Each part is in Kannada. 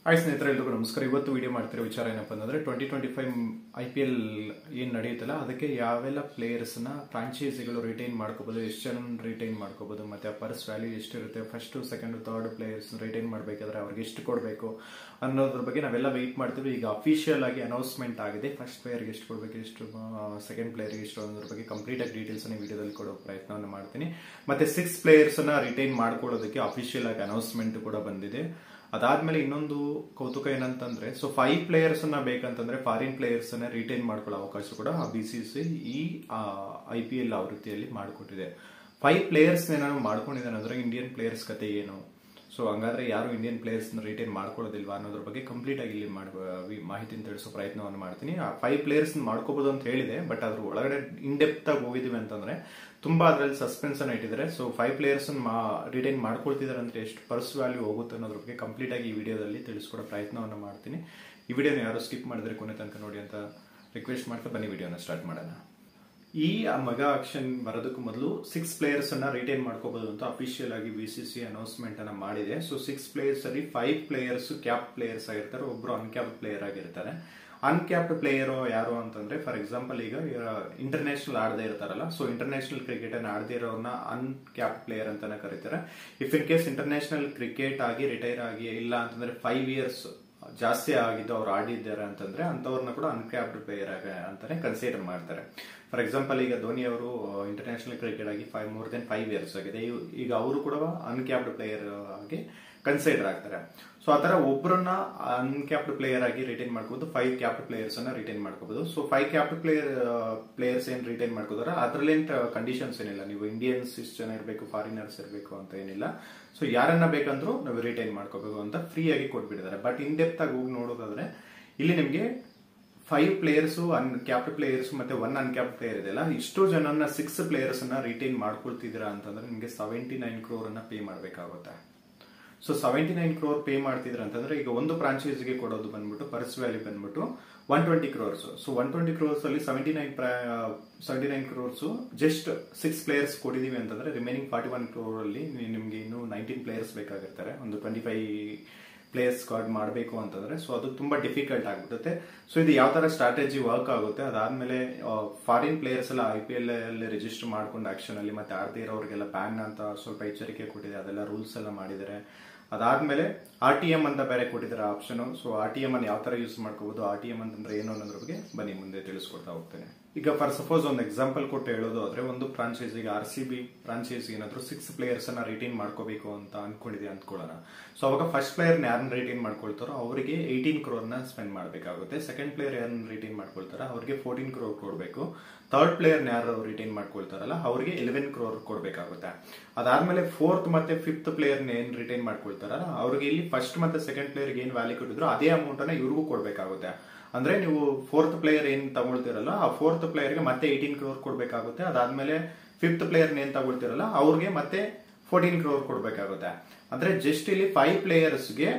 ಹಾಯ್ ಸ್ನೇಹಿತರೆ, ಎಲ್ಲರಿಗೂ ನಮಸ್ಕಾರ. ಇವತ್ತು ವಿಡಿಯೋ ಮಾಡ್ತಿರೋ ವಿಚಾರ ಏನಪ್ಪ ಅಂದ್ರೆ 2025 IPL ಏನ್ ನಡೆಯುತ್ತಲ್ಲ ಅದಕ್ಕೆ ಯಾವೆಲ್ಲ ಪ್ಲೇಯರ್ಸ್ ನ ಫ್ರಾಂಚೈಸಿಗಳು ರಿಟೈನ್ ಮಾಡ್ಕೋಬಹುದು, ಎಷ್ಟು ಜನ ರಿಟೈನ್ ಮಾಡ್ಕೋಬಹುದು, ಮತ್ತೆ ಪರ್ಸ್ ವ್ಯಾಲ್ಯೂ ಎಷ್ಟಿರುತ್ತೆ, first second third players retain ಮಾಡಬೇಕಾದ್ರೆ ಅವ್ರಿಗೆ ಎಷ್ಟು ಕೊಡಬೇಕು ಅನ್ನೋದ್ರ ಬಗ್ಗೆ ನಾವೆಲ್ಲ ವೆಯ್ಟ್ ಮಾಡ್ತೀವಿ. ಈಗ ಅಫಿಷಿಯಲ್ ಆಗಿ ಅನೌನ್ಸ್ಮೆಂಟ್ ಆಗಿದೆ. ಫಸ್ಟ್ ಪ್ಲೇಯರ್ಗೆ ಎಷ್ಟು ಕೊಡಬೇಕು, ಎಷ್ಟು ಸೆಕೆಂಡ್ ಪ್ಲೇಯರ್ಗೆ ಎಷ್ಟು ಅನ್ನೋದ್ರ ಬಗ್ಗೆ ಕಂಪ್ಲೀಟ್ ಆಗಿ ಡೀಟೇಲ್ಸ್ ಅನ್ನು ವಿಡಿಯೋದಲ್ಲಿ ಕೊಡೋ ಪ್ರಯತ್ನವನ್ನು ಮಾಡ್ತೀನಿ. ಮತ್ತೆ 6 ಪ್ಲೇಯರ್ಸ್ ನ ರಿಟೈನ್ ಮಾಡ್ಕೊಳ್ಳೋದಕ್ಕೆ ಅಫಿಷಿಯಲ್ ಆಗಿ ಅನೌನ್ಸ್ಮೆಂಟ್ ಕೂಡ ಬಂದಿದೆ. ಅದಾದ್ಮೇಲೆ ಇನ್ನೊಂದು ಕೌತುಕ ಏನಂತಂದ್ರೆ, 5 ಪ್ಲೇಯರ್ಸ್ ಅನ್ನ ಬೇಕಂತಂದ್ರೆ ಫಾರಿನ್ ಪ್ಲೇಯರ್ಸ್ ಅನ್ನ ರಿಟೈನ್ ಮಾಡ್ಕೊಳ್ಳೋ ಅವಕಾಶ ಕೂಡ BCCI ಈ IPL ಆವೃತ್ತಿಯಲ್ಲಿ ಮಾಡಿಕೊಟ್ಟಿದೆ. 5 ಪ್ಲೇಯರ್ಸ್ ಏನಾದ್ರು ಮಾಡ್ಕೊಂಡಿದ್ದಾನೆ ಅಂದ್ರೆ ಇಂಡಿಯನ್ ಪ್ಲೇಯರ್ಸ್ ಕತೆ ಏನು, ಹಂಗಾದ್ರೆ ಯಾರು ಇಂಡಿಯನ್ ಪ್ಲೇಯರ್ಸ್ ರಿಟೈನ್ ಮಾಡ್ಕೊಳ್ಳೋದಿಲ್ವಾ ಅನ್ನೋದ್ರ ಬಗ್ಗೆ ಕಂಪ್ಲೀಟ್ ಆಗಿ ಇಲ್ಲಿ ಮಾಹಿತಿನ ತಿಳಿಸೋ ಪ್ರಯತ್ನವನ್ನು ಮಾಡ್ತೀನಿ. 5 ಪ್ಲೇಯರ್ಸ್ ಮಾಡ್ಕೋಬಹುದು ಅಂತ ಹೇಳಿದೆ, ಬಟ್ ಅದ್ರ ಒಳಗಡೆ ಇನ್ ಡೆಪ್ತ್ ಆಗಿ ಹೋಗಿದೀವಿ ಅಂತಂದ್ರೆ ತುಂಬಾ ಅದರಲ್ಲಿ ಸಸ್ಪೆನ್ಸ್ ಅನ್ನ ಇಟ್ಟಿದ್ದಾರೆ. 5 ಪ್ಲೇಯರ್ಸ್ ರಿಟೈನ್ ಮಾಡ್ಕೊಳ್ತಿದ್ದಾರೆ ಅಂದ್ರೆ ಎಷ್ಟು ಪರ್ಸ್ ವ್ಯಾಲ್ಯೂ ಹೋಗುತ್ತೆ ಅನ್ನೋದ್ರ ಬಗ್ಗೆ ಕಂಪ್ಲೀಟ್ ಆಗಿ ಈ ವಿಡಿಯೋದಲ್ಲಿ ತಿಳಿಸ್ಕೊಡೋ ಪ್ರಯತ್ನವನ್ನು ಮಾಡ್ತೀನಿ. ಈ ವಿಡಿಯೋನ ಯಾರು ಸ್ಕಿಪ್ ಮಾಡಿದ್ರೆ ಕೊನೆ ತನಕ ನೋಡಿ ಅಂತ ರಿಕ್ವೆಸ್ಟ್ ಮಾಡ್ತಾ ಬನ್ನಿ ವಿಡಿಯೋನ ಸ್ಟಾರ್ಟ್ ಮಾಡೋಣ. ಈ ಮೆಗಾ ಆಕ್ಷನ್ ಬರೋದಕ್ಕೂ ಮೊದಲು 6 ಪ್ಲೇಯರ್ಸ್ ಅನ್ನ ರಿಟೈನ್ ಮಾಡ್ಕೋಬಹುದು ಅಂತ ಅಫಿಷಿಯಲ್ ಆಗಿ BCCI ಅನೌನ್ಸ್ಮೆಂಟ್ ಅನ್ನ ಮಾಡಿದೆ. 6 ಪ್ಲೇಯರ್ಸ್ ಅಲ್ಲಿ 5 ಪ್ಲೇಯರ್ಸ್ ಕ್ಯಾಪ್ ಪ್ಲೇಯರ್ಸ್ ಆಗಿರ್ತಾರೆ, ಒಬ್ರು ಅನ್ಕ್ಯಾಪ್ ಪ್ಲೇಯರ್ ಆಗಿರ್ತಾರೆ. ಅನ್ಕ್ಯಾಪ್ಡ್ ಪ್ಲೇಯರ್ ಯಾರು ಅಂತಂದ್ರೆ, ಫಾರ್ ಎಕ್ಸಾಂಪಲ್ ಈಗ ಇಂಟರ್ನ್ಯಾಷನಲ್ ಆಡದೇ ಇರ್ತಾರಲ್ಲ, ಇಂಟರ್ನ್ಯಾಷನಲ್ ಕ್ರಿಕೆಟ್ ಅನ್ನ ಆಡದೇ ಇರೋರ್ನ ಅನ್ಕ್ಯಾಪ್ಡ್ ಪ್ಲೇಯರ್ ಅಂತಾನೆ ಕರೀತಾರೆ. If in case international cricket ಆಗಿ ರಿಟೈರ್ ಆಗಿ ಇಲ್ಲ ಅಂತಂದ್ರೆ 5 ಇಯರ್ಸ್ ಜಾಸ್ತಿ ಆಗಿದ್ದು ಅವ್ರು ಆಡಿದ್ದಾರೆ ಅಂತಂದ್ರೆ ಅಂತವ್ರನ್ನ ಕೂಡ ಅನ್ಕ್ಯಾಪ್ಡ್ ಪ್ಲೇಯರ್ ಅಂತಾನೆ ಕನ್ಸಿಡರ್ ಮಾಡ್ತಾರೆ. ಫಾರ್ ಎಕ್ಸಾಂಪಲ್ ಈಗ ಧೋನಿ ಅವರು ಇಂಟರ್ನ್ಯಾಷನಲ್ ಕ್ರಿಕೆಟ್ ಆಗಿ ಮೋರ್ ದೆನ್ 5 ಇಯರ್ಸ್ ಆಗಿದೆ, ಈಗ ಅವರು ಕೂಡ ಅನ್ಕ್ಯಾಪ್ಡ್ ಪ್ಲೇಯರ್ ಆಗಿ ಕನ್ಸಿಡರ್ ಆಗ್ತಾರೆ. ಆತರ ಒಬ್ಬರನ್ನ ಅನ್ಕ್ಯಾಪ್ಡ್ ಪ್ಲೇಯರ್ ಆಗಿ ರಿಟೈನ್ ಮಾಡ್ಕೋಬಹುದು. 5 ಕ್ಯಾಪ್ಡ್ ಪ್ಲೇಯರ್ಸ್ ಅನ್ನ ರಿಟೈನ್ ಮಾಡ್ಕೋಬಹುದು. 5 ಕ್ಯಾಪ್ಡ್ ಪ್ಲೇಯರ್ಸ್ ಏನ್ ರಿಟೈನ್ ಮಾಡ್ಕೋದಾರ ಅದ್ರಲ್ಲಿ ಕಂಡೀಷನ್ಸ್ ಏನಿಲ್ಲ, ನೀವು ಇಂಡಿಯನ್ಸ್ ಇಷ್ಟು ಜನ ಇರಬೇಕು, ಫಾರಿನರ್ಸ್ ಇರಬೇಕು ಅಂತ ಏನಿಲ್ಲ. ಯಾರನ್ನ ಬೇಕಂದ್ರೂ ನಾವು ರಿಟೈನ್ ಮಾಡ್ಕೋಬೇಕು ಅಂತ ಫ್ರೀ ಆಗಿ ಕೊಟ್ಬಿಟ್ಟಿದ್ದಾರೆ. ಬಟ್ ಇನ್ ಡೆಪ್ತ್ ಆಗಿ ಹೋಗಿ ನೋಡೋದಾದ್ರೆ ಇಲ್ಲಿ ನಿಮ್ಗೆ 5 ಪ್ಲೇಯರ್ಸ್ ಅನ್ಕ್ಯಾಪ್ಡ್ ಪ್ಲೇಯರ್ಸ್ ಮತ್ತೆ 1 ಅನ್ಕ್ಯಾಪ್ಡ್ ಪ್ಲೇಯರ್ ಇದೆಯಲ್ಲ, ಇಷ್ಟು ಜನನ 6 ಪ್ಲೇಯರ್ಸ್ ಅನ್ನ ರಿಟೈನ್ ಮಾಡ್ಕೊಳ್ತಿದ್ದೀರಾ ಅಂತಂದ್ರೆ ನಿಮ್ಗೆ 79 crore ಅನ್ನ ಪೇ ಮಾಡ್ಬೇಕಾಗುತ್ತೆ. 79 crore ಪೇ ಮಾಡ್ತಿದ್ರ ಅಂತಂದ್ರೆ ಈಗ ಒಂದು ಫ್ರಾಂಚೈಸಿಗೆ ಕೊಡೋದು ಬಂದ್ಬಿಟ್ಟು ಪರ್ಸ್ ವ್ಯಾಲ್ಯೂ ಬಂದ್ಬಿಟ್ಟು 120 crores. 120 crores ಅಲ್ಲಿ 79 crores ಜಸ್ಟ್ 6 ಪ್ಲೇಯರ್ಸ್ ಕೊಟ್ಟಿದೀವಿ ಅಂತಂದ್ರೆ ರಿಮೈನಿಂಗ್ 41 crore ಅಲ್ಲಿ ನಿಮ್ಗೆ ಇನ್ನು 19 ಪ್ಲೇಯರ್ಸ್ ಬೇಕಾಗಿರ್ತಾರೆ. ಒಂದು 25 ಪ್ಲೇಯರ್ಸ್ ಸ್ಕ್ವಾಡ್ ಮಾಡಬೇಕು ಅಂತಂದ್ರೆ ಅದು ತುಂಬಾ ಡಿಫಿಕಲ್ಟ್ ಆಗ್ಬಿಡುತ್ತೆ. ಇದು ಯಾವ ತರ ಸ್ಟ್ರಾಟಜಿ ವರ್ಕ್ ಆಗುತ್ತೆ. ಅದಾದ್ಮೇಲೆ ಫಾರಿನ್ ಪ್ಲೇಯರ್ಸ್ ಎಲ್ಲ IPL ಅಲ್ಲಿ ರಿಜಿಸ್ಟರ್ ಮಾಡ್ಕೊಂಡು ಆಕ್ಷನ್ ಅಲ್ಲಿ ಮತ್ತೆ ಆಡದೇ ಇರೋರಿಗೆಲ್ಲ ಬ್ಯಾನ್ ಅಂತ ಸ್ವಲ್ಪ ಎಚ್ಚರಿಕೆ ಕೊಟ್ಟಿದೆ, ಅದೆಲ್ಲ ರೂಲ್ಸ್ ಎಲ್ಲ ಮಾಡಿದ್ದಾರೆ. ಅದಾದ್ಮೇಲೆ RTM ಅಂತ ಬೇರೆ ಕೊಟ್ಟಿದ್ದಾರೆ ಆಪ್ಷನ್. RTM ಅನ್ನು ಯಾವ ತರ ಯೂಸ್ ಮಾಡ್ಕೋಬಹುದು, RTM ಅಂತಂದ್ರೆ ಏನು ಅನ್ನೋದ್ರ ಬಗ್ಗೆ ಬನ್ನಿ ಮುಂದೆ ತಿಳಿಸ್ಕೊಡ್ತಾ ಹೋಗ್ತೇನೆ. ಈಗ ಫಾರ್ ಸಪೋಸ್ ಒಂದು ಎಕ್ಸಾಂಪಲ್ ಕೊಟ್ಟು ಹೇಳೋದು ಆದ್ರೆ, ಒಂದು ಫ್ರಾಂಚೈಸಿಗೆ RCB ಫ್ರಾಂಚೈಸಿ ಏನಾದ್ರು 6 ಪ್ಲೇಯರ್ಸ್ ಅನ್ನ ರಿಟೈನ್ ಮಾಡ್ಕೋಬೇಕು ಅಂತ ಅನ್ಕೊಂಡಿದೆ ಅಂದ್ಕೊಳ್ಳೋಣ. ಅವಾಗ ಫಸ್ಟ್ ಪ್ಲೇಯರ್ ಯಾರನ್ನ ರಿಟೈನ್ ಮಾಡ್ಕೊಳ್ತಾರೋ ಅವರಿಗೆ 18 crore ನ ಸ್ಪೆಂಡ್ ಮಾಡಬೇಕಾಗುತ್ತೆ. ಸೆಕೆಂಡ್ ಪ್ಲೇಯರ್ ಯಾರನ್ನ ರಿಟೈನ್ ಮಾಡ್ಕೊಳ್ತಾರ ಅವ್ರಿಗೆ 14 crore ಕೊಡಬೇಕು. ಥರ್ಡ್ ಪ್ಲೇಯರ್ ಯಾರು ರಿಟೈನ್ ಮಾಡ್ಕೊಳ್ತಾರಲ್ಲ ಅವ್ರಿಗೆ 11 crore ಕೊಡಬೇಕಾಗುತ್ತೆ. ಅದಾದ್ಮೇಲೆ 4th ಮತ್ತೆ 5th ಪ್ಲೇಯರ್ ಏನ್ ರಿಟೈನ್ ಮಾಡ್ಕೊಳ್ತಾರಲ್ಲ ಅವ್ರಿಗೆ ಇಲ್ಲಿ ಫಸ್ಟ್ ಮತ್ತೆ ಸೆಕೆಂಡ್ ಪ್ಲೇಯರ್ ಏನ್ ವ್ಯಾಲ್ಯೂ ಕೊಟ್ಟಿದ್ರು ಅದೇ ಅಮೌಂಟ್ ಅನ್ನ ಇವ್ರಿಗೂ ಕೊಡಬೇಕಾಗುತ್ತೆ. ಅಂದ್ರೆ ನೀವು 4th ಪ್ಲೇಯರ್ ಏನ್ ತಗೊಳ್ತಿರಲ್ಲ ಆ 4th ಪ್ಲೇಯರ್ಗೆ ಮತ್ತೆ 18 crore ಕೊಡಬೇಕಾಗುತ್ತೆ. ಅದಾದ್ಮೇಲೆ 5th ಪ್ಲೇಯರ್ ಏನ್ ತಗೊಳ್ತಿರಲ್ಲ ಅವ್ರಿಗೆ ಮತ್ತೆ 14 crore ಕೊಡಬೇಕಾಗುತ್ತೆ. ಅಂದ್ರೆ ಜಸ್ಟ್ ಇಲ್ಲಿ 5 ಪ್ಲೇಯರ್ಸ್ಗೆ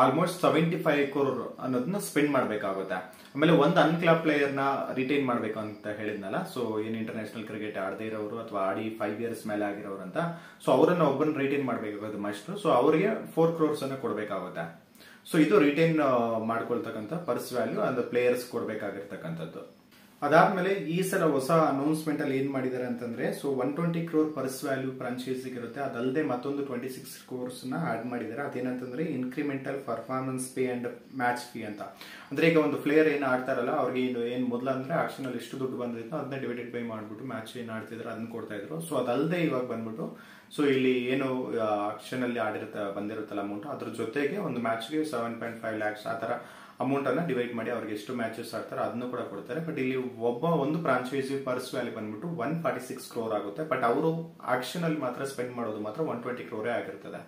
ಆಲ್ಮೋಸ್ಟ್ 75 crore ಅನ್ನೋದನ್ನ ಸ್ಪೆಂಡ್ ಮಾಡಬೇಕಾಗುತ್ತೆ. ಆಮೇಲೆ ಒಂದು ಅನ್ಕ್ಲಾಪ್ ಪ್ಲೇಯರ್ ನ ರಿಟೈನ್ ಮಾಡ್ಬೇಕು ಅಂತ ಹೇಳಿದ್ನಲ್ಲ, ಏನ್ ಇಂಟರ್ನ್ಯಾಷನಲ್ ಕ್ರಿಕೆಟ್ ಆಡದೇ ಇರೋರು ಅಥವಾ ಆಡಿ 5 ಇಯರ್ಸ್ ಮೇಲೆ ಆಗಿರೋರು ಅಂತ, ಅವರನ್ನ ಒಬ್ಬನ ರಿಟೈನ್ ಮಾಡಬೇಕಾಗುತ್ತೆ ಮಸ್ಟ್. ಅವರಿಗೆ 4 crores ಅನ್ನ ಕೊಡಬೇಕಾಗುತ್ತೆ. ಇದು ರಿಟೈನ್ ಮಾಡ್ಕೊಳ್ತಕ್ಕಂಥ ಪರ್ಸ್ ವ್ಯಾಲ್ಯೂ ಅಂದ್ರೆ ಪ್ಲೇಯರ್ಸ್ ಕೊಡಬೇಕಾಗಿರ್ತಕ್ಕಂಥದ್ದು. ಅದಾದ್ಮೇಲೆ ಈ ಸಲ ಹೊಸ ಅನೌನ್ಸ್ಮೆಂಟ್ ಅಲ್ಲಿ ಏನ್ ಮಾಡಿದ್ದಾರೆ ಅಂತಂದ್ರೆ, 120 crore ಪರ್ಸ್ ವ್ಯಾಲ್ಯೂ ಫ್ರಾಂಚೈಸಿಗೆ ಇರುತ್ತೆ. ಅದಲ್ಲದೆ ಮತ್ತೊಂದು 26 crores ನ ಆಡ್ ಮಾಡಿದ್ದಾರೆ. ಅದೇನಂತಂದ್ರೆ incremental performance pay and match fee ಅಂತ. ಅಂದ್ರೆ ಈಗ ಒಂದು ಪ್ಲೇಯರ್ ಏನ್ ಆಡ್ತಾರಲ್ಲ ಅವ್ರಿಗೆ ಏನ್ ಮೊದಲ ಅಂದ್ರೆ ಆಕ್ಷನ್ ಅಲ್ಲಿ ಎಷ್ಟು ದುಡ್ಡು ಬಂದಿತ್ತು ಅದನ್ನ ಡಿವೈಡೆಡ್ ಬೈ ಮಾಡ್ಬಿಟ್ಟು ಮ್ಯಾಚ್ ಏನ್ ಆಡ್ತಿದ್ರು ಅದನ್ನ ಕೊಡ್ತಾ ಇದ್ರು. ಅದಲ್ಲದೆ ಇವಾಗ ಬಂದ್ಬಿಟ್ಟು ಇಲ್ಲಿ ಏನು ಆಕ್ಷನ್ ಅಲ್ಲಿ ಬಂದಿರುತ್ತಲ್ಲ ಅಮೌಂಟ್, ಅದ್ರ ಜೊತೆಗೆ ಒಂದು ಮ್ಯಾಚ್ಗೆ 7.5 lakhs ಆ ತರ ಅಮೌಂಟ್ ಅನ್ನ ಡಿವೈಡ್ ಮಾಡಿ ಅವ್ರಿಗೆ ಎಷ್ಟು ಮ್ಯಾಚಸ್ ಆಡ್ತಾರೆ ಅದನ್ನು ಕೂಡ ಕೊಡ್ತಾರೆ. ಬಟ್ ಇಲ್ಲಿ ಒಂದು ಫ್ರಾಂಚೈಸಿ ಪರ್ಸ್ ವ್ಯಾಲ್ಯೂ ಬಂದ್ಬಿಟ್ಟು 146 crore ಆಗುತ್ತೆ. ಬಟ್ ಅವರು ಆಕ್ಷನ್ ಅಲ್ಲಿ ಮಾತ್ರ ಸ್ಪೆಂಡ್ ಮಾಡೋದು ಮಾತ್ರ 120 crore ಆಗಿರ್ತದೆ.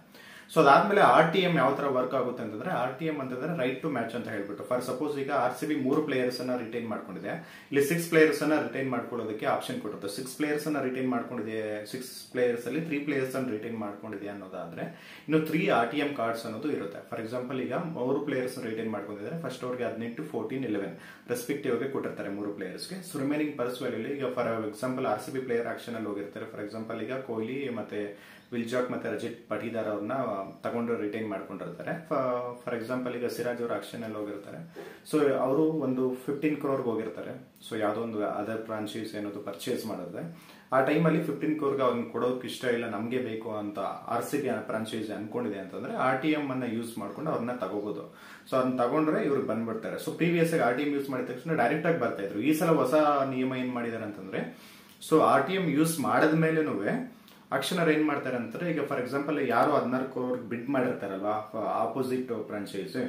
ಅದಾದ್ಮೇಲೆ RTM ಯಾವ ತರ ವರ್ಕ್ ಆಗುತ್ತೆ ಅಂತಂದ್ರೆ, RTM ಅಂತಂದ್ರೆ ರೈಟ್ ಟು ಮ್ಯಾಚ್ ಅಂತ ಹೇಳ್ಬಿಟ್ಟು, ಫಾರ್ ಸಪೋಸ್ ಈಗ RCB 3 ಪ್ಲೇಯರ್ಸ್ ಅನ್ನ ರಿಟೈನ್ ಮಾಡ್ಕೊಂಡಿದೆ, ಇಲ್ಲಿ 6 ಪ್ಲೇಯರ್ಸ್ ಅನ್ನ ರಿಟೈನ್ ಮಾಡ್ಕೊಳ್ಳೋದಕ್ಕೆ ಆಪ್ಷನ್ ಕೊಡುತ್ತೆ. 6 ಪ್ಲೇಯರ್ಸ್ ಅನ್ನ ರಿಟೈನ್ ಮಾಡ್ಕೊಂಡಿದೆ, 6 ಪ್ಲೇಯರ್ಸ್ ಅಲ್ಲಿ 3 ಪ್ಲೇಯರ್ಸ್ ಅನ್ನ ರಿಟೈನ್ ಮಾಡ್ಕೊಂಡಿದೆ ಅನ್ನೋದಾದ್ರೆ ಇನ್ನು 3 RTM ಕಾರ್ಡ್ಸ್ ಅನ್ನೋದು ಇರುತ್ತೆ. ಫಾರ್ ಎಕ್ಸಾಂಪಲ್ ಈಗ 3 ಪ್ಲೇಯರ್ಸ್ ರಿಟೈನ್ ಮಾಡ್ಕೊಂಡಿದ್ದಾರೆ, ಫಸ್ಟ್ ಅವ್ರಿಗೆ 18, 14, 11 ರೆಸ್ಪೆಕ್ಟಿವ್ ಆಗಿ ಕೊಟ್ಟಿರ್ತಾರೆ 3 ಪ್ಲೇಯರ್ಸ್ಗೆ. ರಿಮೈನಿಂಗ್ ಪರ್ಸ್ ವ್ಯಾಲ್ಯೂ ಈಗ for example RCB player action ಅಲ್ಲಿ ಹೋಗಿರ್ತಾರೆ. ಫಾರ್ ಎಕ್ಸಾಂಪಲ್ ಈಗ ಕೊಹ್ಲಿ ಮತ್ತೆ ವಿಲ್ಜಾಕ್ ಮತ್ತೆ ರಜಿತ್ ಪಟಿದಾರ್ ಅವ್ರನ್ನ ತಗೊಂಡು ರಿಟೈನ್ ಮಾಡ್ಕೊಂಡಿರ್ತಾರೆ. ಫಾರ್ ಎಕ್ಸಾಂಪಲ್ ಈಗ ಸಿರಾಜ್ ಅವರು ಆಕ್ಷನ್ ಅಲ್ಲಿ ಹೋಗಿರ್ತಾರೆ. ಸೊ ಅವರು ಒಂದು 15 crore ಹೋಗಿರ್ತಾರೆ. ಸೊ ಯಾವುದೋ ಒಂದು ಅದರ್ ಫ್ರಾಂಚೈಸ್ ಏನಾದ್ರು ಪರ್ಚೇಸ್ ಮಾಡಿದ್ರೆ ಆ ಟೈಮಲ್ಲಿ 15 crore ಅವ್ರನ್ನ ಕೊಡೋಕೆ ಇಷ್ಟ ಇಲ್ಲ, ನಮಗೆ ಬೇಕು ಅಂತ RCB ಫ್ರಾಂಚೈಸಿ ಅನ್ಕೊಂಡಿದೆ ಅಂತಂದ್ರೆ RTM ಅನ್ನ ಯೂಸ್ ಮಾಡ್ಕೊಂಡು ಅವ್ರನ್ನ ತಗೋಬಹುದು. ಸೊ ಅದನ್ನ ತಗೊಂಡ್ರೆ ಇವ್ರಿಗೆ ಬಂದ್ಬಿಡ್ತಾರೆ. ಸೊ ಪ್ರೀವಿಯಸ್ ಆಗಿ RTM ಯೂಸ್ ಮಾಡಿದ ತಕ್ಷಣ ಡೈರೆಕ್ಟ್ ಆಗಿ ಬರ್ತಾ ಇದ್ರು. ಈ ಸಲ ಹೊಸ ನಿಯಮ ಏನ್ ಮಾಡಿದಾರೆ ಅಂತಂದ್ರೆ, ಸೊ RTM ಯೂಸ್ ಮಾಡದ ಮೇಲೂ ಆಕ್ಷನರ್ ಏನ್ ಮಾಡ್ತಾರೆ ಅಂತಾರೆ, ಈಗ ಫಾರ್ ಎಕ್ಸಾಂಪಲ್ ಯಾರು 16 crore ಬಿಡ್ ಮಾಡಿರ್ತಾರಲ್ವಾ ಆಪೋಸಿಟ್ ಫ್ರಾಂಚೈಸಿ,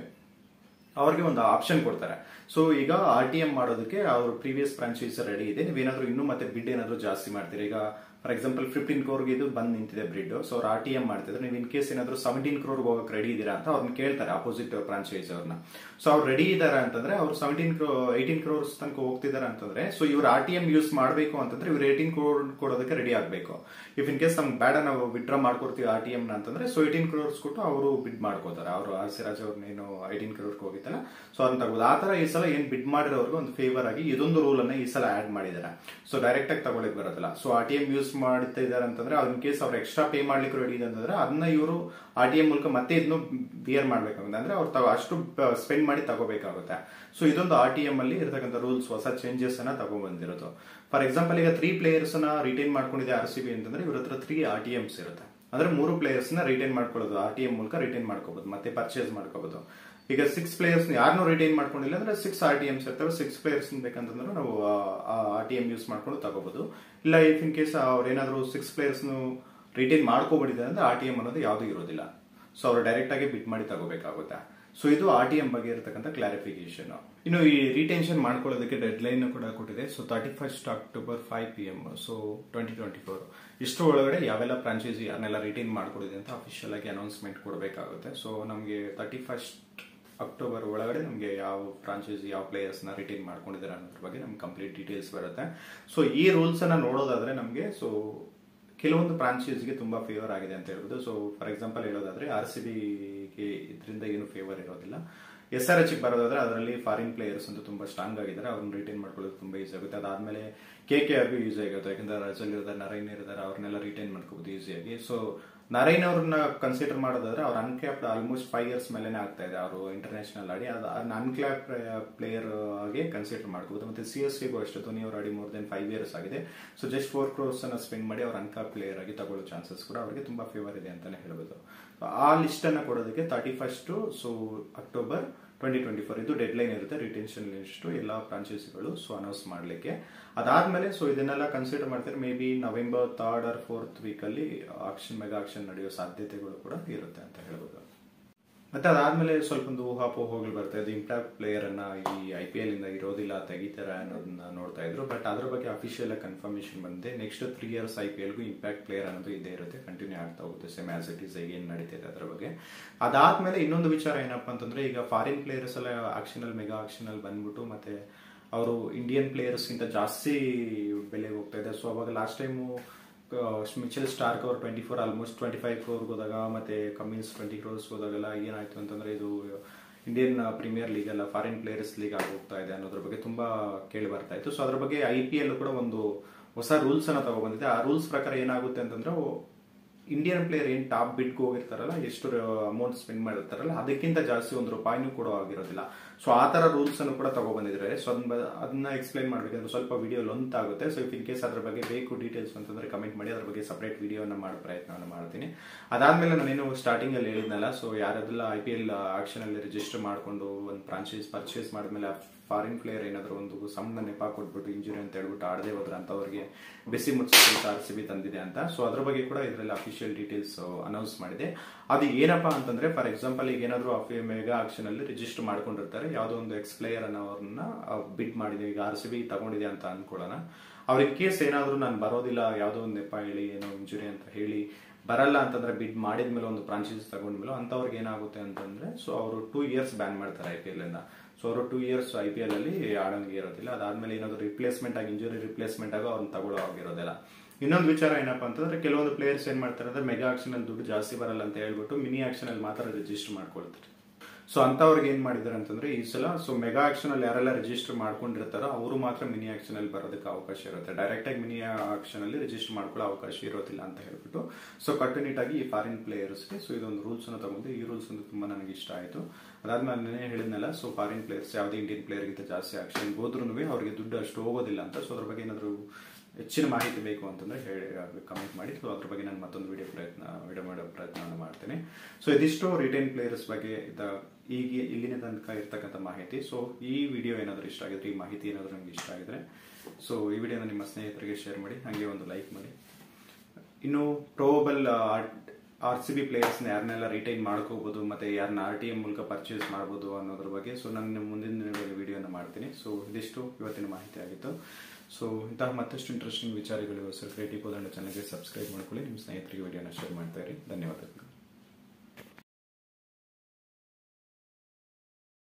ಅವ್ರಿಗೆ ಒಂದು ಆಪ್ಷನ್ ಕೊಡ್ತಾರೆ. ಸೊ ಈಗ RTM ಮಾಡೋದಕ್ಕೆ ಅವ್ರ ಪ್ರೀವಿಯಸ್ ಫ್ರಾಂಚೈಸಿ ರೆಡಿ ಇದೆ, ನೀವೇನಾದ್ರೂ ಇನ್ನೂ ಮತ್ತೆ ಬಿಡ್ ಏನಾದ್ರು ಜಾಸ್ತಿ ಮಾಡ್ತೀರಿ. ಈಗ ಫಾರ್ ಎಕ್ಸಾಂಪಲ್ 15 crore ಇದು ಬಂದ್ ನಿಂತಿದೆ ಬ್ರಿಡ್. ಸೊ ಅವ್ರು RTM ಮಾಡ್ತಿದ್ರೆ ನೀವು ಇನ್ ಕೇಸ್ ಏನಾದ್ರು 17 crore ಹೋಗಕ್ಕೆ ರೆಡಿ ಇದೀರಾ ಅಂತ ಅವ್ರನ್ನ ಕೇಳ್ತಾರೆ ಅಪೋಸಿಟ್ ಫ್ರಾಂಚೈಸಿ ಅವ್ರನ್ನ. ಸೊ ಅವ್ರು ರೆಡಿ ಇದಾರೆ ಅಂತಂದ್ರೆ ಅವ್ರು 18 crores ತನಕ ಹೋಗ್ತಿದಾರೆ ಅಂತಂದ್ರೆ, ಸೊ ಇವ್ರು RTM ಯೂಸ್ ಮಾಡಬೇಕು ಅಂತಂದ್ರೆ ಇವ್ರು 18 crore ಕೊಡೋದಕ್ಕೆ ರೆಡಿ ಆಗ್ಬೇಕು. ಇಫ್ ಇನ್ ಕೇಸ್ ನಮ್ಗೆ ಬೇಡ ನಾವು ವಿಡ್ರಾ ಮಾಡ್ಕೊಡ್ತೀವಿ RTM ಅಂತಂದ್ರೆ, ಸೊ 18 crores ಕೊಟ್ಟು ಅವರು ಬಿಡ್ ಮಾಡ್ಕೋತಾರೆ. ಅವರು ಸಿರಾಜ್ ಅವ್ರನ್ನೇನು 18 crore ಹೋಗಿತ್ತಲ್ಲ, ಸೊ ಅದನ್ನ ತಗೋದು. ಆ ತರ ಈ ಸಲ ಏನ್ ಬಿಡ್ ಮಾಡಿರೋರ್ಗೆ ಒಂದು ಫೇವರ್ ಆಗಿ ಇದೊಂದು ರೂಲ್ ಅನ್ನ ಈ ಸಲ ಆಡ್ ಮಾಡಿದ್ದಾರೆ. ಸೊ ಡೈರೆಕ್ಟ್ ಆಗಿ ತಗೊಳ್ಳಕ್ ಬರೋದಿಲ್ಲ. ಸೊ RTM ಯೂಸ್ ಮಾಡ್ತಾ ಇದಾರೆ ಅಂತಂದ್ರೆ ಇನ್ ಕೇಸ್ ಅವ್ರು ಎಕ್ಸ್ಟ್ರಾ ಪೇ ಮಾಡ್ಲಿಕ್ಕೆ ರೆಡಿ ಇದೆ ಅಂತಂದ್ರೆ ಅದನ್ನ ಇವರು RTM ಮೂಲಕ ಮತ್ತೆ ಇದನ್ನು ಬಿಯರ್ ಮಾಡ್ಬೇಕಾಗುತ್ತೆ. ಅಂದ್ರೆ ಅವ್ರು ಅಷ್ಟು ಸ್ಪೆಂಡ್ ಮಾಡಿ ತಗೋಬೇಕಾಗುತ್ತೆ. ಸೊ ಇದೊಂದು RTM ಅಲ್ಲಿ ಇರತಕ್ಕಂಥ ರೂಲ್ಸ್, ಹೊಸ ಚೇಂಜಸ್ ಅನ್ನ ತಗೊಂಡ್ಬಂದಿರೋದು. ಫಾರ್ ಎಕ್ಸಾಂಪಲ್ ಈಗ 3 players ನ ರಿಟೈನ್ ಮಾಡ್ಕೊಂಡಿದೆ RCB ಅಂತಂದ್ರೆ ಇವ್ರ ಹತ್ರ 3 RTMs ಇರುತ್ತೆ. ಅಂದ್ರೆ 3 players ನ ರಿಟೈನ್ ಮಾಡ್ಕೊಳ್ಳೋದು, RTM ಮೂಲಕ ರಿಟೈನ್ ಮಾಡ್ಕೋಬಹುದು, ಮತ್ತೆ ಪರ್ಚೇಸ್ ಮಾಡ್ಕೋಬಹುದು. ಈಗ 6 players ಯಾರನ್ನೂ ರಿಟೈನ್ ಮಾಡ್ಕೊಂಡಿಲ್ಲ ಅಂದ್ರೆ 6 RTMs ಇರ್ತವೆ. 6 players ಬೇಕಂತಂದ್ರೆ ನಾವು RTM ಯೂಸ್ ಮಾಡ್ಕೊಂಡು ತಗೋಬಹುದು. ಇಲ್ಲ ಇಫ್ ಇನ್ ಕೇಸ್ ಅವ್ರು ಏನಾದ್ರು 6 players ರಿಟೈನ್ ಮಾಡ್ಕೋಬಿಟ್ಟಿದ್ದಾರೆ ಅಂದ್ರೆ RTM ಅನ್ನೋದು ಯಾವ್ದು ಇರೋದಿಲ್ಲ. ಸೊ ಅವ್ರು ಡೈರೆಕ್ಟ್ ಆಗಿ ಬಿಡ್ ಮಾಡಿ ತಗೋಬೇಕಾಗುತ್ತೆ. ಸೊ ಇದು RTM ಬಗ್ಗೆ ಇರತಕ್ಕಂಥ ಕ್ಲಾರಿಫಿಕೇಶನ್. ಇನ್ನು ಈ ರಿಟೆನ್ಷನ್ ಮಾಡ್ಕೊಳ್ಳೋದಕ್ಕೆ ಡೆಡ್ ಲೈನ್ ಕೂಡ ಕೊಟ್ಟಿದೆ. So 31st October 5 PM so 2024 ಇಷ್ಟರ ಒಳಗಡೆ ಯಾವೆಲ್ಲ ಫ್ರಾಂಚೈಸಿ ಯಾರನ್ನೆಲ್ಲ ರಿಟೈನ್ ಮಾಡ್ಕೊಡಿದೆ ಅಂತ ಅಫಿಷಿಯಲ್ ಆಗಿ ಅನೌನ್ಸ್ಮೆಂಟ್ ಕೊಡಬೇಕಾಗುತ್ತೆ. ಸೊ ನಮಗೆ 31st October ಒಳಗಡೆ ನಮಗೆ ಯಾವ ಫ್ರಾಂಚೈಸಿ ಯಾವ ಪ್ಲೇಯರ್ಸ್ ನ ರಿಟೈನ್ ಮಾಡ್ಕೊಂಡಿದ್ದಾರೆ ಅನ್ನೋದ್ರ ಬಗ್ಗೆ ನಮ್ಗೆ ಕಂಪ್ಲೀಟ್ ಡೀಟೇಲ್ಸ್ ಬರುತ್ತೆ. ಸೊ ಈ ರೂಲ್ಸ್ ಅನ್ನ ನೋಡೋದಾದ್ರೆ ನಮಗೆ ಸೊ ಕೆಲವೊಂದು ಫ್ರಾಂಚೈಸಿಗೆ ತುಂಬಾ ಫೇವರ್ ಆಗಿದೆ ಅಂತ ಹೇಳ್ಬೋದು. ಸೊ ಫಾರ್ ಎಕ್ಸಾಂಪಲ್ ಹೇಳೋದಾದ್ರೆ RCBಗೆ ಇದರಿಂದ ಏನು ಫೇವರ್ ಇರೋದಿಲ್ಲ. SRH ಬರೋದಾದ್ರೆ ಅದರಲ್ಲಿ ಫಾರಿನ್ ಪ್ಲೇಯರ್ಸ್ ಅಂತೂ ತುಂಬಾ ಸ್ಟ್ರಾಂಗ್ ಆಗಿದ್ದಾರೆ, ಅವ್ರನ್ನ ರಿಟೈನ್ ಮಾಡ್ಕೊಳ್ಳೋದು ತುಂಬಾ ಈಸಿ ಆಗುತ್ತೆ. ಅದಾದ್ಮೇಲೆ KKRಗೂ ಯೂಸ್ ಆಗುತ್ತೆ, ಯಾಕಂದ್ರೆ ರಜಲ್ ಇರ್ತಾರೆ, ನರೈನ್ ಇರ್ತಾರೆ, ಅವ್ರನ್ನೆಲ್ಲ ರಿಟೈನ್ ಮಾಡ್ಕೋಬಹುದು ಈಸಿಯಾಗಿ. ಸೊ ನರೈನ್ ಅವ್ರನ್ನ ಕನ್ಸಿಡರ್ ಮಾಡೋದಾದ್ರೆ ಅವ್ರ ಅನ್ಕ್ಯಾಪ್ಡ್ ಆಲ್ಮೋಸ್ಟ್ 5 years ಮೇಲೆನೆ ಆಗ್ತಾ ಇದೆ. ಅವರು ಇಂಟರ್ನ್ಯಾಷನಲ್ ಆಡಿ ಅನ್ಕ್ಯಾಪ್ ಪ್ಲೇಯರ್ ಆಗಿ ಕನ್ಸಿಡರ್ ಮಾಡ್ಕೋಬಹುದು. ಮತ್ತೆ CSKಗೂ ಅಷ್ಟೇ, ಧೋನಿ ಅವರು ಆಡಿ more than 5 years ಆಗಿದೆ. ಸೊ ಜಸ್ಟ್ 4 crores ಅನ್ನ ಸ್ಪೆಂಡ್ ಮಾಡಿ ಅವ್ರ ಅನ್ಕ್ಯಾಪ್ ಪ್ಲೇಯರ್ ಆಗಿ ತಗೊಳ್ಳೋ ಚಾನ್ಸಸ್ ಕೂಡ ಅವರಿಗೆ ತುಂಬಾ ಫೇವರ್ ಇದೆ ಅಂತಾನೆ ಹೇಳ್ಬೋದು. ಆ ಲಿಸ್ಟ್ ಅನ್ನ ಕೊಡೋದಕ್ಕೆ 31st October 2024 ಇದು ಡೆಡ್ ಲೈನ್ ಇರುತ್ತೆ ರಿಟೆನ್ಷನ್ ಲಿಸ್ಟ್ ಎಲ್ಲಾ ಫ್ರಾಂಚೈಸಿಗಳು ಸೊ ಅನೌನ್ಸ್ ಮಾಡ್ಲಿಕ್ಕೆ. ಅದಾದ್ಮೇಲೆ ಸೊ ಇದನ್ನೆಲ್ಲ ಕನ್ಸಿಡರ್ ಮಾಡ್ತಾರೆ may be November 3rd or 4th week ಅಲ್ಲಿ ಮೆಗಾ ಆಕ್ಷನ್ ನಡೆಯೋ ಸಾಧ್ಯತೆಗಳು ಕೂಡ ಇರುತ್ತೆ ಅಂತ ಹೇಳ್ಬೋದು. ಮತ್ತೆ ಅದಾದ್ಮೇಲೆ ಸ್ವಲ್ಪ ಒಂದು ಊಹಾಪೋಹಗಳು ಬರ್ತಾ ಇದೆ, ಇಂಪ್ಯಾಕ್ಟ್ ಪ್ಲೇಯರ್ ಅನ್ನ ಈ IPL ಇಂದ ಇರೋದಿಲ್ಲ, ತೆಗಿತಾರೆ ಅನ್ನೋದನ್ನ ನೋಡ್ತಾ ಇದ್ರು. ಬಟ್ ಅದ್ರ ಬಗ್ಗೆ ಅಫಿಷಿಯಲ್ ಕನ್ಫರ್ಮೇಶನ್ ಬಂದಿದೆ. ನೆಕ್ಸ್ಟ್ 3 years IPLಗೂ ಇಂಪ್ಯಾಕ್ಟ್ ಪ್ಲೇಯರ್ ಅನ್ನೋದು ಇದೇ ಇರುತ್ತೆ, ಕಂಟಿನ್ಯೂ ಆಗ್ತಾ ಹೋಗುತ್ತೆ ಸೇಮ್ ಆಸ್ ಇಟ್ ಈಸ್ ಏನ್ ನಡೀತಿದೆ ಅದ್ರ ಬಗ್ಗೆ. ಅದಾದ್ಮೇಲೆ ಇನ್ನೊಂದು ವಿಚಾರ ಏನಪ್ಪಾ ಅಂತಂದ್ರೆ, ಈಗ ಫಾರಿನ್ ಪ್ಲೇಯರ್ಸ್ ಎಲ್ಲ ಆಕ್ಷನ್ ಅಲ್ಲಿ ಮೆಗಾ ಆಕ್ಷನ್ ಅಲ್ಲಿ ಬಂದ್ಬಿಟ್ಟು ಮತ್ತೆ ಅವರು ಇಂಡಿಯನ್ ಪ್ಲೇಯರ್ಸ್ ಗಿಂತ ಜಾಸ್ತಿ ಬೆಲೆ ಹೋಗ್ತಾ ಇದೆ. ಸೊ ಅವಾಗ ಲಾಸ್ಟ್ ಟೈಮು ಮಿಚೆಲ್ ಸ್ಟಾರ್ಕ್ ಅವರು 24 ಆಲ್ಮೋಸ್ಟ್ 25 crore ಹೋದಾಗ, ಮತ್ತೆ ಕಮಿನ್ಸ್ 20 crores ಹೋದಾಗೆಲ್ಲ ಏನಾಯ್ತು ಅಂತಂದ್ರೆ ಇದು ಇಂಡಿಯನ್ ಪ್ರೀಮಿಯರ್ ಲೀಗ್ ಅಲ್ಲ ಫಾರಿನ್ ಪ್ಲೇಯರ್ಸ್ ಲೀಗ್ ಆಗಿ ಹೋಗ್ತಾ ಇದೆ ಅನ್ನೋದ್ರ ಬಗ್ಗೆ ತುಂಬಾ ಕೇಳಿ ಬರ್ತಾ ಇತ್ತು. ಸೊ ಅದ್ರ ಬಗ್ಗೆ IPL ಕೂಡ ಒಂದು ಹೊಸ ರೂಲ್ಸ್ ಅನ್ನ ತಗೊಬಂದಿದೆ. ಆ ರೂಲ್ಸ್ ಪ್ರಕಾರ ಏನಾಗುತ್ತೆ ಅಂತಂದ್ರೆ, ಇಂಡಿಯನ್ ಪ್ಲೇಯರ್ ಏನ್ ಟಾಪ್ ಬಿಡ್ಗೆ ಹೋಗಿರ್ತಾರಲ್ಲ, ಎಷ್ಟು ಅಮೌಂಟ್ ಸ್ಪೆಂಡ್ ಮಾಡಿರ್ತಾರಲ್ಲ ಅದಕ್ಕಿಂತ ಜಾಸ್ತಿ ₹1 ಕೂಡ ಆಗಿರೋದಿಲ್ಲ. ಸೊ ಆ ತರ ರೂಲ್ಸ್ ಅನ್ನು ಕೂಡ ತಗೊಬಂದಿದ್ದಾರೆ. ಸೊ ಅದನ್ನ ಎಕ್ಸ್ಪ್ಲೈನ್ ಮಾಡ್ಬೇಕಂದ್ರೆ ಸ್ವಲ್ಪ ವಿಡಿಯೋ ಲೆಂತ್ ಆಗುತ್ತೆ. ಸೊ ಇನ್ ಕೇಸ್ ಅದ್ರ ಬಗ್ಗೆ ಬೇಕು ಡೀಟೇಲ್ಸ್ ಅಂತಂದ್ರೆ ಕಮೆಂಟ್ ಮಾಡಿ, ಅದ್ರ ಬಗ್ಗೆ ಸಪರೇಟ್ ವಿಡಿಯೋನ ಮಾಡೋ ಪ್ರಯತ್ನ ಮಾಡ್ತೀನಿ. ಅದಾದ್ಮೇಲೆ ನಾನೇನು ಸ್ಟಾರ್ಟಿಂಗ್ ಅಲ್ಲಿ ಹೇಳಿದ್ನಲ್ಲ, ಸೊ ಯಾರೆಲ್ಲ IPL ಆಕ್ಷನ್ ಅಲ್ಲಿ ರಿಜಿಸ್ಟರ್ ಮಾಡ್ಕೊಂಡು ಒಂದು ಫ್ರಾಂಚೈಸ್ ಪರ್ಚೇಸ್ ಮಾಡಿದ್ಮೇಲೆ ಫಾರಿನ್ ಪ್ಲೇಯರ್ ಏನಾದ್ರು ಒಂದು ಸಣ್ಣ ನೆಪ ಕೊಟ್ಬಿಟ್ಟು ಇಂಜುರಿ ಅಂತ ಹೇಳ್ಬಿಟ್ಟು ಆಡದೆ ಹೋದ್ರೆ ಅಂತ ಅವ್ರಿಗೆ ಬಿಸಿ ಮುಟ್ಟಿಸಿ RCB ತಂದಿದೆ ಅಂತ. ಸೊ ಅದ್ರ ಬಗ್ಗೆ ಕೂಡ ಇದರಲ್ಲಿ ಅಫಿಷಿಯಲ್ ಡೀಟೇಲ್ಸ್ ಅನೌನ್ಸ್ ಮಾಡಿದೆ. ಅದು ಏನಪ್ಪಾ ಅಂತಂದ್ರೆ, ಫಾರ್ ಎಕ್ಸಾಂಪಲ್ ಈಗ ಏನಾದ್ರು ಮೆಗಾ ಆಕ್ಷನ್ ಅಲ್ಲಿ ರಿಜಿಸ್ಟರ್ ಮಾಡ್ಕೊಂಡಿರ್ತಾರೆ, ಯಾವ್ದೋ ಒಂದು ಎಕ್ಸ್ ಪ್ಲೇಯರ್ ಅನ್ನ ಅವ್ರನ್ನ ಬಿಡ್ ಮಾಡಿದೆ, ಈಗ RCB ತಗೊಂಡಿದೆ ಅಂತ ಅನ್ಕೊಳ್ಳೋಣ. ಅವ್ರಿಗೆ ಕೇಸ್ ಏನಾದ್ರು ನಾನು ಬರೋದಿಲ್ಲ, ಯಾವ್ದೋ ಒಂದು ನೆಪ ಹೇಳಿ ಏನೋ ಇಂಜುರಿ ಅಂತ ಹೇಳಿ ಬರಲ್ಲ ಅಂತಂದ್ರೆ, ಬಿಡ್ ಮಾಡಿದ್ಮೇಲೆ ಒಂದು ಫ್ರಾಂಚೈಸ್ ತಗೊಂಡ್ಮೇಲೆ ಅಂತವ್ರಿಗೆ ಏನಾಗುತ್ತೆ ಅಂತಂದ್ರೆ, ಸೊ ಅವರು 2 years ಬ್ಯಾನ್ ಮಾಡ್ತಾರೆ IPL ಇಂದ. ಸೊ ಅವರು 2 years IPL ಅಲ್ಲಿ ಆಡಂಗೆ ಇರೋದಿಲ್ಲ. ಅದಾದ್ಮೇಲೆ ಏನಾದ್ರು ರಿಪ್ಲೇಸ್ಮೆಂಟ್ ಆಗಿ ಇಂಜುರಿ ರಿಪ್ಲೇಸ್ಮೆಂಟ್ ಆಗಿ ಅವ್ರನ್ನ ತಗೊಳ್ಳೋ ಆಗಿರೋದಿಲ್ಲ. ಇನ್ನೊಂದು ವಿಚಾರ ಏನಪ್ಪಾ ಅಂತಂದ್ರೆ, ಕೆಲವೊಂದು ಪ್ಲೇಯರ್ಸ್ ಏನ್ ಮಾಡ್ತಾರೆ ಅಂದ್ರೆ, ಮೆಗಾ ಆಕ್ಷನ್ ಅಲ್ಲಿ ದುಡ್ಡು ಜಾಸ್ತಿ ಬರಲ್ಲ ಅಂತ ಹೇಳ್ಬಿಟ್ಟು ಮಿನಿ ಆಕ್ಷನ್ ಅಲ್ಲಿ ಮಾತ್ರ ರಿಜಿಸ್ಟರ್ ಮಾಡ್ಕೊಳ್ತಾರೆ. ಸೊ ಅಂತವ್ರಿಗೆ ಏನ್ ಮಾಡಿದ್ದಾರೆ ಅಂತಂದ್ರೆ ಈ ಸಲ ಸೊ ಮೆಗಾ ಆಕ್ಷನ್ ಅಲ್ಲಿ ಯಾರೆಲ್ಲ ರಿಜಿಸ್ಟರ್ ಮಾಡ್ಕೊಂಡಿರ್ತಾರೋ ಅವರು ಮಾತ್ರ ಮಿನಿ ಆಕ್ಷನ್ ಅಲ್ಲಿ ಬರೋದಕ್ಕೆ ಅವಕಾಶ ಇರುತ್ತೆ. ಡೈರೆಕ್ಟ್ ಆಗಿ ಮಿನಿ ಆಕ್ಷನ್ ಅಲ್ಲಿ ರಿಜಿಸ್ಟರ್ ಮಾಡ್ಕೊಳ್ಳೋ ಅವಕಾಶ ಇರೋದಿಲ್ಲ ಅಂತ ಹೇಳ್ಬಿಟ್ಟು ಸೊ ಕಟ್ಟುನಿಟ್ಟಾಗಿ ಈ ಫಾರಿನ್ ಪ್ಲೇಯರ್ಸ್ಗೆ ಸೊ ಇದೊಂದು ರೂಲ್ಸ್ ಅನ್ನು ತಗೊಂಡು ಈ ರೂಲ್ಸ್ ಒಂದು ತುಂಬಾ ನನಗೆ ಇಷ್ಟ ಆಯಿತು. ಅದಾದ್ಮೇಲೆ ನಾನು ಹೇಳಿದ್ನಲ್ಲ, ಸೊ ಫಾರಿನ್ ಪ್ಲೇಯರ್ಸ್ ಯಾವುದೇ ಇಂಡಿಯನ್ ಪ್ಲೇಯರ್ ಗಿಂತ ಜಾಸ್ತಿ ಆಕ್ಷನ್ ಹೋದ್ರೂ ಅವ್ರಿಗೆ ದುಡ್ಡು ಅಷ್ಟು ಹೋಗೋದಿಲ್ಲ ಅಂತ. ಸೊ ಅದ್ರ ಬಗ್ಗೆ ಏನಾದ್ರು ಹೆಚ್ಚಿನ ಮಾಹಿತಿ ಬೇಕು ಅಂತಂದ್ರೆ ಹೇಳಿ ಕಮೆಂಟ್ ಮಾಡಿ. ಸೊ ಅದ್ರ ಬಗ್ಗೆ ನಾನು ಮತ್ತೊಂದು ವಿಡಿಯೋ ಮಾಡೋ ಪ್ರಯತ್ನ ಮಾಡ್ತೇನೆ. ಸೊ ಇದಿಷ್ಟು ರಿಟೈನ್ ಪ್ಲೇಯರ್ಸ್ ಬಗ್ಗೆ ಈಗ ಇಲ್ಲಿನ ತನಕ ಇರ್ತಕ್ಕಂಥ ಮಾಹಿತಿ. ಸೊ ಈ ವಿಡಿಯೋ ಏನಾದರೂ ಇಷ್ಟ ಆಗಿದ್ರೆ, ಈ ಮಾಹಿತಿ ಏನಾದರೂ ನಿಮ್ಗೆ ಇಷ್ಟ ಆಗಿದ್ರೆ ಸೊ ಈ ವಿಡಿಯೋನ ನಿಮ್ಮ ಸ್ನೇಹಿತರಿಗೆ ಶೇರ್ ಮಾಡಿ, ಹಾಗೆ ಒಂದು ಲೈಕ್ ಮಾಡಿ. ಇನ್ನು ಪ್ರೋಬಲ್ RCB ಪ್ಲೇಯರ್ಸ್ನ ಯಾರನ್ನೆಲ್ಲ ರಿಟೈನ್ ಮಾಡ್ಕೋಬಹುದು ಮತ್ತೆ ಯಾರನ್ನ RTM ಮೂಲಕ ಪರ್ಚೇಸ್ ಮಾಡಬಹುದು ಅನ್ನೋದ್ರ ಬಗ್ಗೆ ಸೊ ನಾನು ಮುಂದಿನ ವಿಡಿಯೋನ ಮಾಡ್ತೀನಿ. ಸೊ ಇದಿಷ್ಟು ಇವತ್ತಿನ ಮಾಹಿತಿ ಆಗಿತ್ತು. ಸೊ ಇಂತಹ ಮತ್ತಷ್ಟು ಇಂಟ್ರೆಸ್ಟಿಂಗ್ ವಿಚಾರಗಳಿಗೋಸ್ಕರ ಕ್ರಿಯೇಟಿವ್ ಕೋದಂಡ ಚಾನಲ್ಗೆ ಸಬ್ಸ್ಕ್ರೈಬ್ ಮಾಡ್ಕೊಳ್ಳಿ, ನಿಮ್ಮ ಸ್ನೇಹಿತರಿಗೆ ವಿಡಿಯೋನ ಶೇರ್ ಮಾಡ್ತಾ ಇರಿ. ಧನ್ಯವಾದಗಳು.